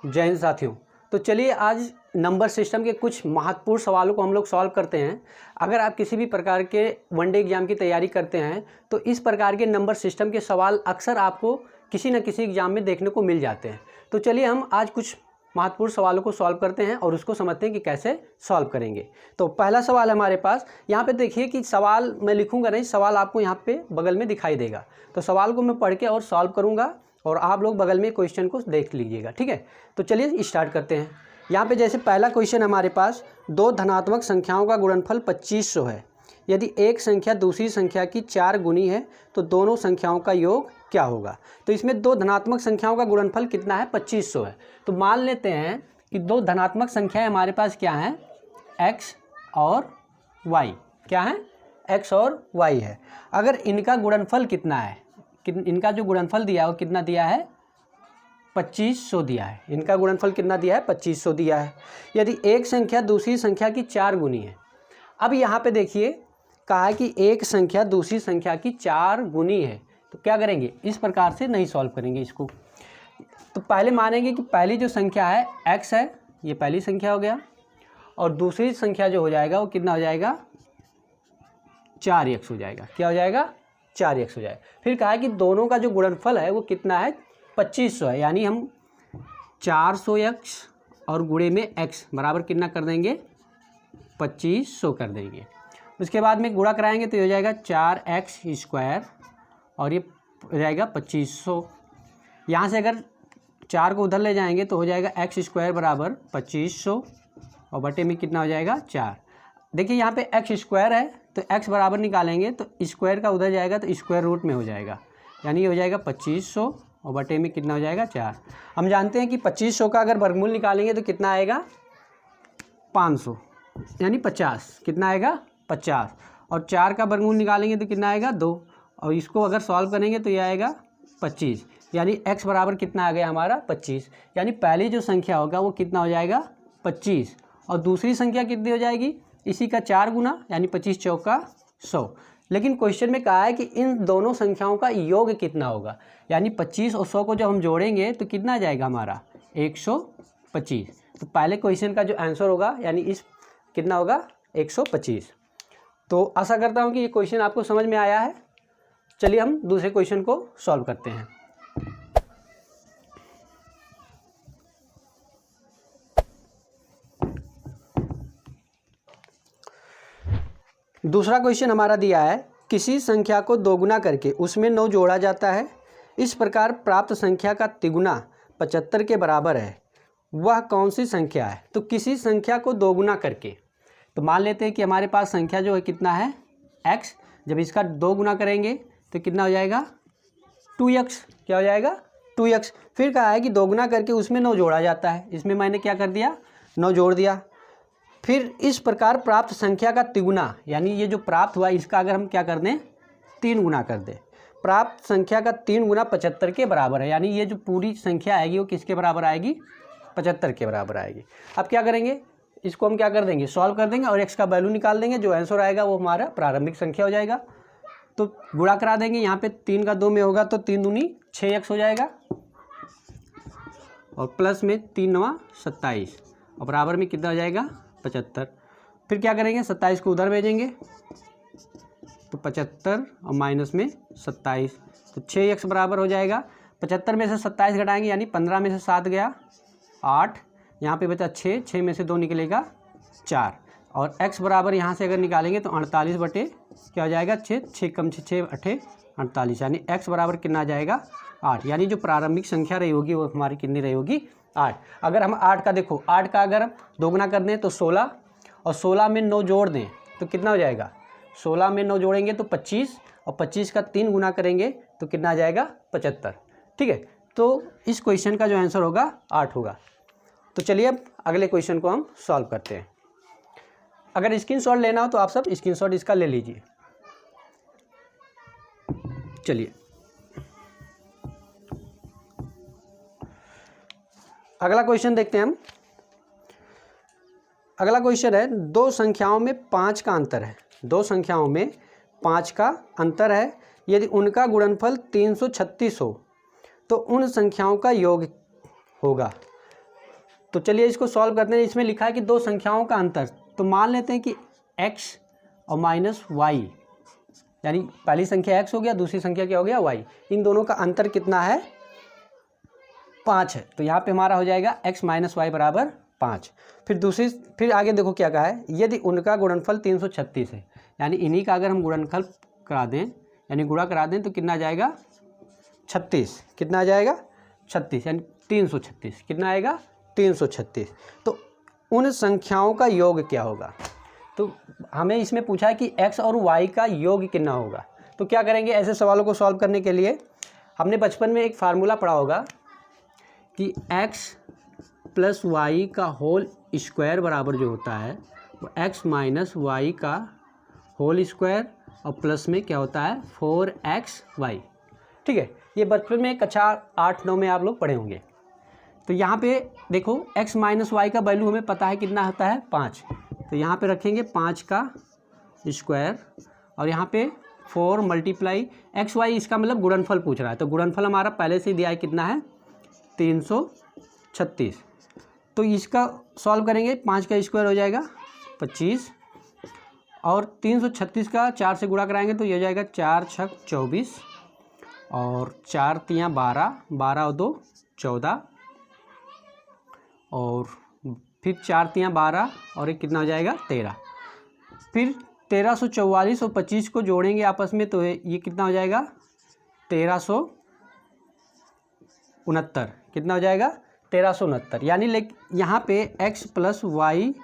जय हिंद साथियों। तो चलिए आज नंबर सिस्टम के कुछ महत्वपूर्ण सवालों को हम लोग सॉल्व करते हैं। अगर आप किसी भी प्रकार के वनडे एग्जाम की तैयारी करते हैं तो इस प्रकार के नंबर सिस्टम के सवाल अक्सर आपको किसी न किसी एग्जाम में देखने को मिल जाते हैं। तो चलिए हम आज कुछ महत्वपूर्ण सवालों को सॉल्व करते हैं और उसको समझते हैं कि कैसे सॉल्व करेंगे। तो पहला सवाल हमारे पास यहाँ पे देखिए कि सवाल मैं लिखूंगा नहीं, सवाल आपको यहाँ पे बगल में दिखाई देगा। तो सवाल को मैं पढ़ के और सॉल्व करूँगा और आप लोग बगल में क्वेश्चन को देख लीजिएगा, ठीक है। तो चलिए स्टार्ट करते हैं। यहाँ पे जैसे पहला क्वेश्चन हमारे पास, दो धनात्मक संख्याओं का गुणनफल 2500 है। यदि एक संख्या दूसरी संख्या की 4 गुनी है तो दोनों संख्याओं का योग क्या होगा। तो इसमें दो धनात्मक संख्याओं का गुणनफल कितना है, 2500 है। तो मान लेते हैं कि दो धनात्मक संख्याएं हमारे पास क्या हैं, x और y। क्या है, x और y है। अगर इनका गुणनफल कितना है, इनका जो गुणनफल दिया है वो कितना दिया है, 2500 दिया है। इनका गुणनफल कितना दिया है, 2500 दिया है। यदि एक संख्या दूसरी संख्या की 4 गुनी है। अब यहाँ पे देखिए कहा है कि एक संख्या दूसरी संख्या की 4 गुनी है। तो क्या करेंगे, इस प्रकार से नहीं सॉल्व करेंगे इसको। तो पहले मानेंगे कि पहली जो संख्या है x है, ये पहली संख्या हो गया, और दूसरी संख्या जो हो जाएगा वो कितना हो जाएगा, 4x हो जाएगा। क्या हो जाएगा, 4x हो जाएगा। फिर कहा है कि दोनों का जो गुणनफल है वो कितना है, 2500 है। यानी हम 400x और गुणे में x बराबर कितना कर देंगे, 2500 कर देंगे। उसके बाद में गुणा कराएंगे तो ये हो जाएगा 4x² और ये हो जाएगा 2500। यहाँ से अगर 4 को उधर ले जाएंगे तो हो जाएगा x² बराबर 2500 और बटे में कितना हो जाएगा, 4। देखिए यहाँ पे x² है तो x बराबर निकालेंगे तो स्क्वायर का उधर जाएगा तो स्क्वायर रूट में हो जाएगा, यानी ये हो जाएगा 2500 और बटे में कितना हो जाएगा, 4। हम जानते हैं कि 2500 का अगर वर्गमूल निकालेंगे तो कितना आएगा, 500, यानी 50। कितना आएगा, 50। और 4 का वर्गमूल निकालेंगे तो कितना आएगा, 2। और इसको अगर सॉल्व करेंगे तो ये आएगा 25, यानी x बराबर कितना आ गया हमारा, 25। यानी पहली जो संख्या होगा वो कितना हो जाएगा, 25, और दूसरी संख्या कितनी हो जाएगी, इसी का 4 गुना, यानी 25 चौका 100। लेकिन क्वेश्चन में कहा है कि इन दोनों संख्याओं का योग कितना होगा, यानी 25 और 100 को जब हम जोड़ेंगे तो कितना आ जाएगा हमारा, 125। तो पहले क्वेश्चन का जो आंसर होगा यानी इस कितना होगा, 125। तो आशा करता हूँ कि ये क्वेश्चन आपको समझ में आया है। चलिए हम दूसरे क्वेश्चन को सॉल्व करते हैं। दूसरा क्वेश्चन हमारा दिया है, किसी संख्या को दोगुना करके उसमें 9 जोड़ा जाता है। इस प्रकार प्राप्त संख्या का तिगुना 75 के बराबर है। वह कौन सी संख्या है। तो किसी संख्या को दोगुना करके, तो मान लेते हैं कि हमारे पास संख्या जो है कितना है, x। जब इसका 2 गुना करेंगे तो कितना हो जाएगा, 2x। क्या हो जाएगा, 2x। फिर कहा है कि दोगुना करके उसमें 9 जोड़ा जाता है। इसमें मैंने क्या कर दिया, 9 जोड़ दिया। फिर इस प्रकार प्राप्त संख्या का तिगुना, यानी ये जो प्राप्त हुआ इसका अगर हम क्या कर दें, 3 गुना कर दें। प्राप्त संख्या का 3 गुना 75 के बराबर है। यानी ये जो पूरी संख्या आएगी वो किसके बराबर आएगी, 75 के बराबर आएगी। अब क्या करेंगे, इसको हम क्या कर देंगे, सॉल्व कर देंगे और x का वैल्यू निकाल देंगे। जो आंसर आएगा वो हमारा प्रारंभिक संख्या हो जाएगा। तो गुणा करा देंगे, यहाँ पे 3 का 2 में होगा तो 3 दूनी 6x हो जाएगा, और प्लस में 3 9 27 और बराबर में कितना हो जाएगा, 75। फिर क्या करेंगे, 27 को उधर भेजेंगे तो 75 और माइनस में 27 तो 6x बराबर हो जाएगा। 75 में से 27 घटाएंगे यानी 15 में से 7 गया 8, यहाँ पे बचा 6, 6 में से 2 निकलेगा 4, और x बराबर यहाँ से अगर निकालेंगे तो 48 बटे क्या हो जाएगा, 6, 6 कम 6 8 48, यानी x बराबर कितना आ जाएगा, 8। यानी जो प्रारंभिक संख्या रही होगी वो हमारी कितनी रही होगी, 8। अगर हम 8 का देखो, 8 का अगर दोगुना कर दें तो 16, और 16 में 9 जोड़ दें तो कितना हो जाएगा, 16 में 9 जोड़ेंगे तो 25, और 25 का 3 गुना करेंगे तो कितना आ जाएगा, 75। ठीक है, तो इस क्वेश्चन का जो आंसर होगा 8 होगा। तो चलिए अब अगले क्वेश्चन को हम सॉल्व करते हैं। अगर स्क्रीनशॉट लेना हो तो आप सब स्क्रीनशॉट इसका ले लीजिए। चलिए अगला क्वेश्चन देखते हैं हम। अगला क्वेश्चन है, दो संख्याओं में 5 का अंतर है। दो संख्याओं में 5 का अंतर है। यदि उनका गुणनफल 336 हो तो उन संख्याओं का योग होगा। तो चलिए इसको सॉल्व करते हैं। इसमें लिखा है कि दो संख्याओं का अंतर, तो मान लेते हैं कि x और माइनस वाई, यानी पहली संख्या x हो गया, दूसरी संख्या क्या हो गया y, इन दोनों का अंतर कितना है 5 है। तो यहाँ पे हमारा हो जाएगा x माइनस वाई बराबर 5। फिर आगे देखो क्या कहा है, यदि उनका गुणनफल 336 है, यानी इन्हीं का अगर हम गुणनफल करा दें यानी गुणा करा दें तो कितना आ जाएगा 36, कितना आ जाएगा 36, यानी 336, कितना आएगा 336। तो उन संख्याओं का योग क्या होगा, तो हमें इसमें पूछा है कि x और y का योग कितना होगा। तो क्या करेंगे, ऐसे सवालों को सॉल्व करने के लिए हमने बचपन में एक फार्मूला पढ़ा होगा कि x प्लस वाई का होल स्क्वायर बराबर जो होता है वो x माइनस वाई का होल स्क्वायर और प्लस में क्या होता है 4xy। ठीक है, ये बचपन में कक्षा 8-9 में आप लोग पढ़े होंगे। तो यहाँ पे देखो x माइनस वाई का वैल्यू हमें पता है कितना होता है 5, तो यहाँ पे रखेंगे 5 का स्क्वायर और यहाँ पे 4 मल्टीप्लाई एक्स वाई, इसका मतलब गुणनफल पूछ रहा है। तो गुणनफल हमारा पहले से ही दिया है कितना है 336। तो इसका सॉल्व करेंगे, 5 का स्क्वायर हो जाएगा 25 और 336 का 4 से गुणा कराएंगे तो ये हो जाएगा 4 छक 24 और 4 तियाँ 12, 12 और 2 14 और फिर 4 तियाँ 12 और एक कितना हो जाएगा 13। फिर 1344 और 25 को जोड़ेंगे आपस में तो ये कितना हो जाएगा 1369, कितना हो जाएगा 1369। यानी यहाँ पे x प्लस वाई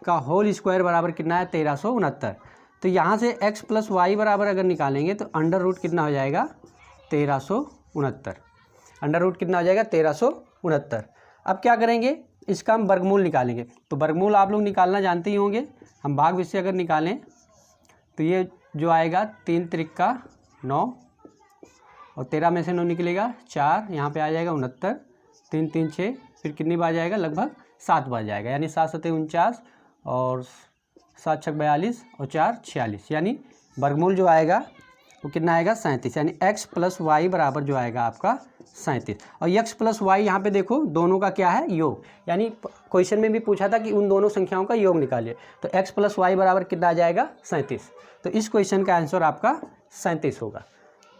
का होल स्क्वायर बराबर कितना है 1369। तो यहाँ से x प्लस वाई बराबर अगर निकालेंगे तो अंडर रूट कितना हो जाएगा 1369, अंडर रूट कितना हो जाएगा 1369। अब क्या करेंगे, इसका हम वर्गमूल निकालेंगे। तो वर्गमूल आप लोग निकालना जानते ही होंगे, हम भाग में से अगर निकालें तो ये जो आएगा 3 त्रिका 9 और 13 में से 9 निकलेगा 4, यहाँ पे आ जाएगा 69, 3 3 6, फिर कितनी बार जाएगा लगभग 7 बार जाएगा, यानी 7 7 49 और 7 6 42 और 4 46, यानी वर्गमूल जो आएगा वो कितना आएगा 37, यानी x प्लस वाई बराबर जो आएगा आपका 37। और x प्लस वाई यहाँ पे देखो दोनों का क्या है योग, यानी क्वेश्चन में भी पूछा था कि उन दोनों संख्याओं का योग निकालिए। तो x प्लस वाई बराबर कितना आ जाएगा 37। तो इस क्वेश्चन का आंसर आपका 37 होगा।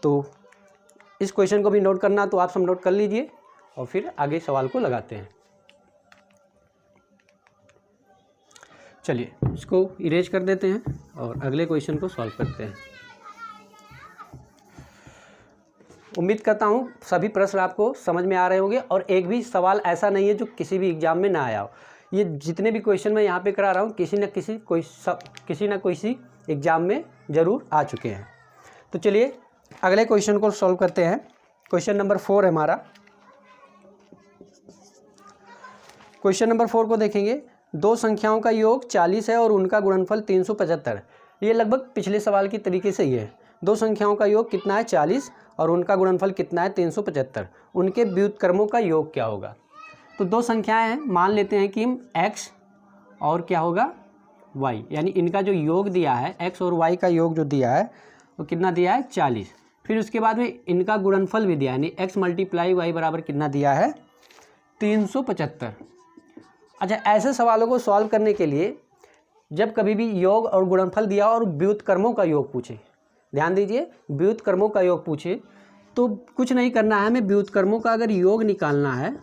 तो इस क्वेश्चन को भी नोट करना तो आप सब नोट कर लीजिए और फिर आगे सवाल को लगाते हैं। चलिए इसको इरेज कर देते हैं और अगले क्वेश्चन को सॉल्व करते हैं। उम्मीद करता हूँ सभी प्रश्न आपको समझ में आ रहे होंगे और एक भी सवाल ऐसा नहीं है जो किसी भी एग्जाम में ना आया हो। ये जितने भी क्वेश्चन मैं यहाँ पे करा रहा हूँ किसी न किसी एग्जाम में ज़रूर आ चुके हैं। तो चलिए अगले क्वेश्चन को सॉल्व करते हैं। क्वेश्चन नंबर 4 है हमारा। क्वेश्चन नंबर 4 को देखेंगे, दो संख्याओं का योग 40 है और उनका गुणनफल 375। ये लगभग पिछले सवाल की तरीके से ही है। दो संख्याओं का योग कितना है 40 और उनका गुणनफल कितना है 375, उनके व्युत्क्रमों का योग क्या होगा। तो दो संख्याएं हैं, मान लेते हैं कि हम x और क्या होगा y, यानी इनका जो योग दिया है x और y का योग जो दिया है वो कितना दिया है 40। फिर उसके बाद में इनका गुणनफल भी दिया है, यानी x मल्टीप्लाई y बराबर कितना दिया है 375। अच्छा, ऐसे सवालों को सॉल्व करने के लिए जब कभी भी योग और गुणनफल दिया और व्युत्क्रमों का योग पूछे, ध्यान दीजिए व्युत्क्रमों का योग पूछे तो कुछ नहीं करना है, हमें व्युत्क्रमों का अगर योग निकालना है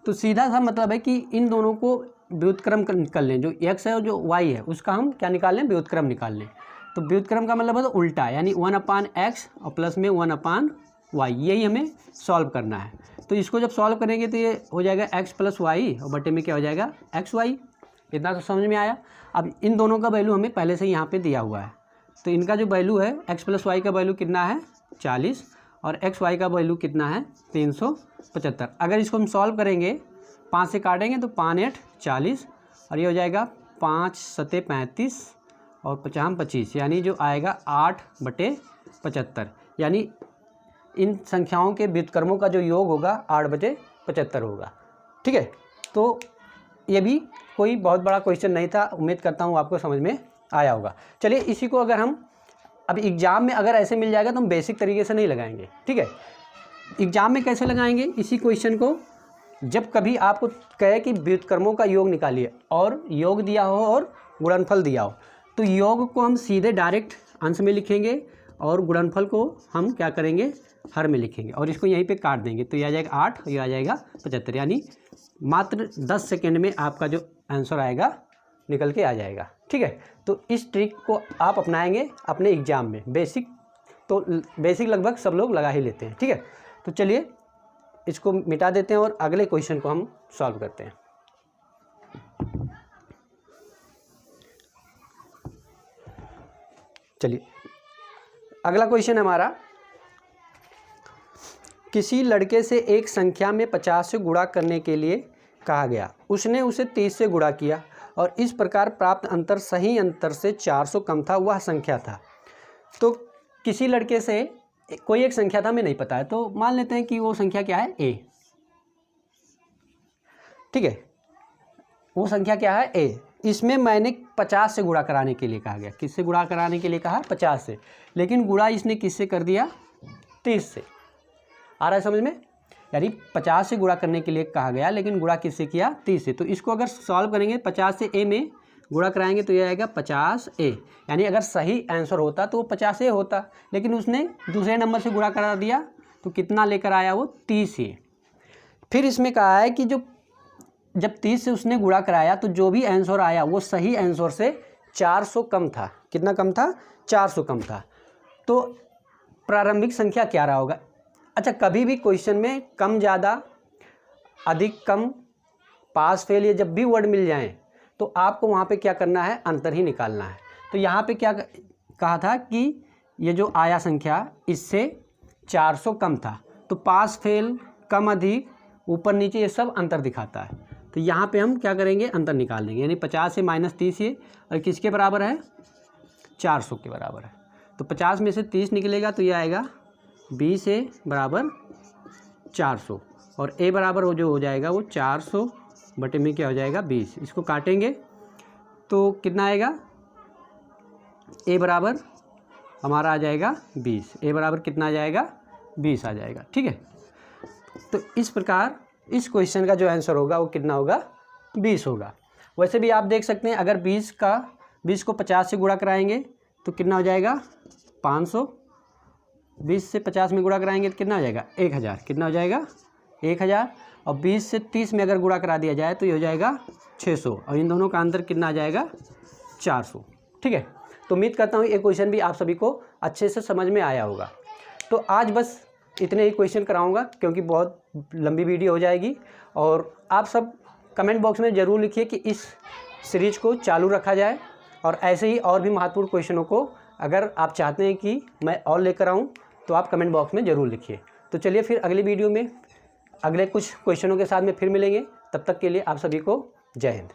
तो सीधा सा मतलब है कि इन दोनों को व्युत्क्रम कर लें, जो x है और जो y है उसका हम क्या निकाल लें व्युत्क्रम निकाल लें। तो व्युत्क्रम का मतलब है तो उल्टा, यानी 1/x और प्लस में 1/y, यही हमें सॉल्व करना है। तो इसको जब सॉल्व करेंगे तो ये हो जाएगा x प्लस वाई और बटे में क्या हो जाएगा xy। इतना तो समझ में आया। अब इन दोनों का वैल्यू हमें पहले से यहाँ पे दिया हुआ है, तो इनका जो वैल्यू है x प्लस वाई का वैल्यू कितना है 40 और एक्स वाई का वैल्यू कितना है 375। अगर इसको हम सॉल्व करेंगे 5 से काटेंगे तो 5 8 40 और ये हो जाएगा 5 7 35 और 5 25, यानी जो आएगा 8/75, यानी इन संख्याओं के व्युत्क्रमों का जो योग होगा 8/75 होगा। ठीक है, तो ये भी कोई बहुत बड़ा क्वेश्चन नहीं था, उम्मीद करता हूँ आपको समझ में आया होगा। चलिए इसी को अगर हम अब एग्ज़ाम में अगर ऐसे मिल जाएगा तो हम बेसिक तरीके से नहीं लगाएंगे। ठीक है, एग्जाम में कैसे लगाएंगे इसी क्वेश्चन को, जब कभी आपको कहे कि व्युत्क्रमों का योग निकालिए और योग दिया हो और गुणनफल दिया हो, तो योग को हम सीधे डायरेक्ट अंश में लिखेंगे और गुणनफल को हम क्या करेंगे, हर में लिखेंगे और इसको यहीं पे काट देंगे। तो ये आ जाएगा 8 और ये आ जाएगा 75, यानी मात्र 10 सेकेंड में आपका जो आंसर आएगा निकल के आ जाएगा। ठीक है, तो इस ट्रिक को आप अपनाएंगे अपने एग्ज़ाम में। बेसिक लगभग सब लोग लगा ही लेते हैं। ठीक है, तो चलिए इसको मिटा देते हैं और अगले क्वेश्चन को हम सॉल्व करते हैं। चलिए अगला क्वेश्चन हमारा, किसी लड़के से एक संख्या में 50 से गुणा करने के लिए कहा गया, उसने उसे 30 से गुणा किया और इस प्रकार प्राप्त अंतर सही अंतर से 400 कम था, वह संख्या था। तो किसी लड़के से कोई एक संख्या था, हमें नहीं पता है, तो मान लेते हैं कि वो संख्या क्या है, ए। ठीक है, वो संख्या क्या है, ए। इसमें मैंने 50 से गुणा कराने के लिए कहा गया। किससे गुणा कराने के लिए कहा, 50 से, लेकिन गुणा इसने किससे कर दिया, 30 से। आ रहा है समझ में, यानी 50 से गुणा करने के लिए कहा गया लेकिन गुणा किससे किया, 30 से। तो इसको अगर सॉल्व करेंगे 50 से ए में गुणा कराएंगे तो ये आएगा 50a, यानी अगर सही आंसर होता तो वो 50a होता, लेकिन उसने दूसरे नंबर से गुणा करा दिया तो कितना लेकर आया वो, 30a। फिर इसमें कहा है कि जब 30 से उसने गुणा कराया तो जो भी आंसर आया वो सही आंसर से 400 कम था। कितना कम था, 400 कम था। तो प्रारंभिक संख्या क्या रहा होगा। अच्छा, कभी भी क्वेश्चन में कम ज़्यादा, अधिक कम, पास फेल, ये जब भी वर्ड मिल जाएं तो आपको वहाँ पे क्या करना है, अंतर ही निकालना है। तो यहाँ पे क्या कहा था कि ये जो आया संख्या इससे 400 कम था, तो पास फेल, कम अधिक, ऊपर नीचे, ये सब अंतर दिखाता है। तो यहाँ पे हम क्या करेंगे, अंतर निकाल देंगे, यानी 50 से -30 ये, और किसके बराबर है, 400 के बराबर है। तो 50 में से 30 निकलेगा तो ये आएगा 20a बराबर 400, और a बराबर वो जो हो जाएगा वो 400 बटे में क्या हो जाएगा, 20। इसको काटेंगे तो कितना आएगा, a बराबर हमारा आ जाएगा 20। a बराबर कितना आ जाएगा, 20 आ जाएगा। ठीक है, तो इस प्रकार इस क्वेश्चन का जो आंसर होगा वो कितना होगा, 20 होगा। वैसे भी आप देख सकते हैं, अगर 20 को 50 से गुणा कराएंगे तो कितना हो जाएगा, 500। 20 से 50 में गुणा कराएंगे तो कितना हो जाएगा, 1000। कितना हो जाएगा, 1000। और 20 से 30 में अगर गुणा करा दिया जाए तो ये हो जाएगा 600, और इन दोनों का अंतर कितना आ जाएगा, 400। ठीक है, तो उम्मीद करता हूँ ये क्वेश्चन भी आप सभी को अच्छे से समझ में आया होगा। तो आज बस इतने ही क्वेश्चन कराऊंगा क्योंकि बहुत लंबी वीडियो हो जाएगी। और आप सब कमेंट बॉक्स में ज़रूर लिखिए कि इस सीरीज को चालू रखा जाए, और ऐसे ही और भी महत्वपूर्ण क्वेश्चनों को अगर आप चाहते हैं कि मैं और लेकर आऊँ तो आप कमेंट बॉक्स में ज़रूर लिखिए। तो चलिए फिर अगली वीडियो में अगले कुछ क्वेश्चनों के साथ में फिर मिलेंगे। तब तक के लिए आप सभी को जय हिंद।